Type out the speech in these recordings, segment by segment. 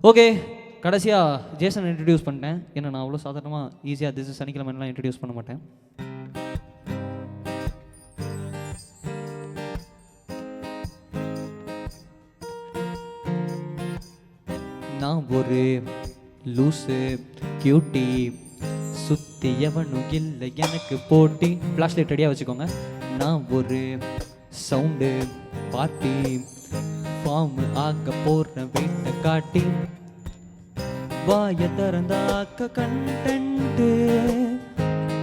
Okay, கடைசியாக Jason introduce பண்ணிட்டேன். ஏன்னா நான் அவ்வளோ சாதாரணமாக ஈஸியாக திஸ் சனிக்கிழமைலாம் இன்ட்ரடியூஸ் பண்ண மாட்டேன். நான் ஒரு லூஸு கியூட்டி, சுத்தி எவனும் இல்லை எனக்கு போட்டி. ஃப்ளாஷ் லைட் ரெடியாக வச்சுக்கோங்க. நான் ஒரு சவுண்டு பார்ட்டி, ஃபார்ம் ஆக்க போடுற வீட்டை காட்டி, வாய திறந்தாக்க கண்டென்ட்டு,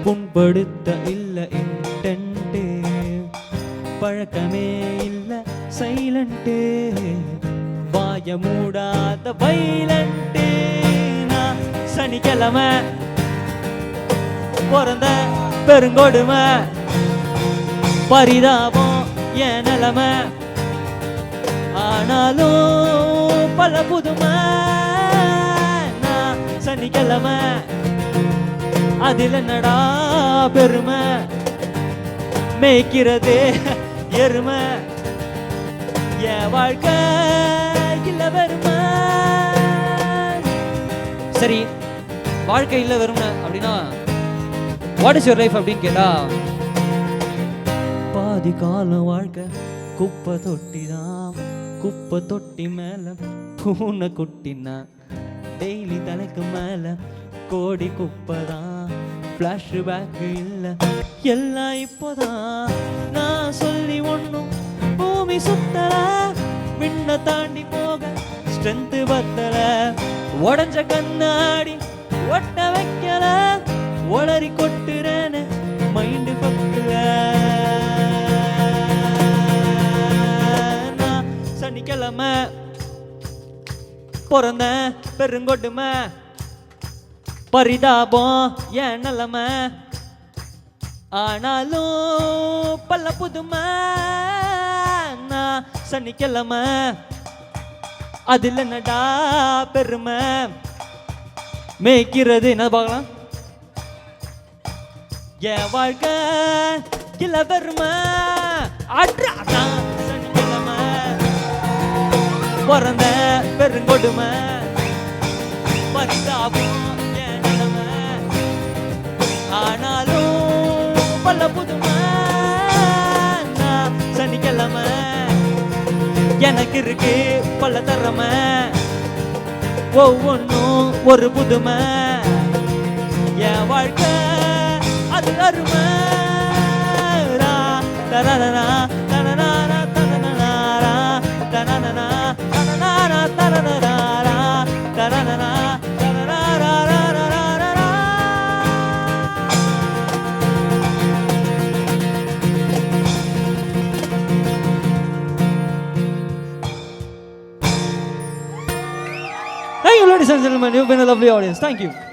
புண்படுத்த இல்லை இன்டென்ட்டு, பழக்கமே இல்லை சைலண்ட்டு, வாய மூடாத வைலண்ட்டு. நான் சனிக்கிழமை பிறந்த பெருங்கொடுமை, பரிதாபம் என் நிலைமை, ஆனாலும் பல புதுமை. நான் சனிக்கிழமை அதில் என்னடா பெருமை, மேய்க்கிறது எருமை, என் வாழ்க்கை இல்ல வெறுமை. சரி, வாழ்க்கை இல்ல வெறுமை அப்படின்னா வாட் இஸ் யுவர் லைஃப் அப்படின்னு கேட்டா, பாதி காலம் வாழ்க்கை குப்பை தொட்டி தான், குப்பை தொட்டி மேல பூனை குட்டினா, டெய்லி தலைக்கு மேல கோடி குப்பை தான், ஃப்ளாஷ் பேக் இல்லை எல்லாம் இப்போதான். நான் சொல்லி ஒன்றும் பூமி சுத்தல, விண்ண தாண்டி போக ஸ்ட்ரென்த் பத்தல, உடஞ்ச கண்ணாடி ஒட்ட வைக்கல, ஒளறி கொட்டுறேன்னு மைண்டு பக்கல. நான் சனிக்கிழமை பிறந்த பெருங்கொடுமை, பரிதாபம் என் நிலைமை, ஆனாலும் பல புதுமை. நான் சனிக்கிழமை அதில் என்னடா பெருமை, மேய்க்கிறது என்ன பார்க்கலாம், என் வாழ்க்கை இல்ல வெறுமை. சனிக்கிழமை பிறந்த பெருங்கொடுமை, பரிதாபம் என் நிலைமை, ஆனாலும் பல புதுமை. நான் சனிக்கிழமை எனக்கு இருக்கு பல திறமை, ஒவ்வொன்றும் ஒரு புதுமை, என் வாழ்க்கை அது அருமை. Tarana Tarana Tarana Tarana Tarana Tarana Tarana. Thank you, ladies and gentlemen. You've been a lovely audience. Thank you.